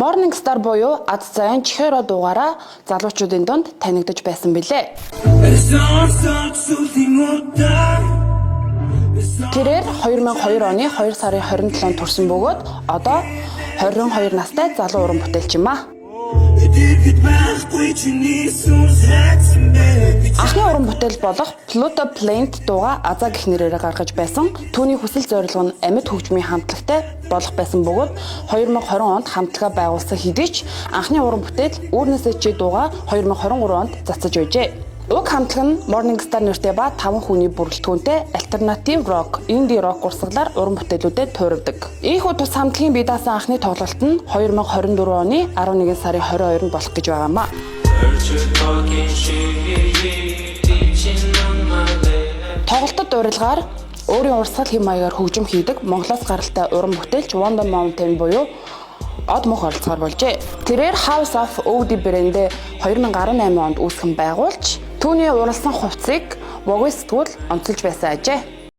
Morning Star буюу аз заяан чихээрөө дугаараа залуучуудын дунд танигдаж байсан билээ. Тэрээр 2002 оны 2 сарын 27-нд төрсэн бөгөөд одоо 22 настай залуу уран бүтээлч юм аа. Анхны уран бүтээл болох Pluto Planet дууга Азаа гэх нэрээр гаргаж байсан. Түүний хүсэл зорилго нь амьд хөгжмийн хамтлагтай болох байсан бөгөөд 2020 онд хамтлага байгуулсан хэдий ч анхны уран бүтээл Үүрнээсээ чи дууга 2023 онд цацаж байжээ. Уг хамтлаг нь Morning Star нэртэй ба 5 хүний бүрэлдэхүүнтэй альтернатив рок, инди рок урсгалаар уран бүтээлүүдэд туурдаг. Ийхүү тус хамтлагийн бие даасан анхны тоглолт нь 2024 оны 11 сарын 22-нд болох гэж байгаамаа. Тоглолтод урилгаар өөрийн урсгал хэм маягаар хөгжим хийдэг Монголоос гаралтай уран бүтээлч Wonder Mountain буюу од мох оролцохоор болжээ. Тэрээр House of OD брэндээ 2018 онд үүсгэн байгуулж түүний уралсан хувцсыг Vogue сэтгүүл онцолж байсан ажээ.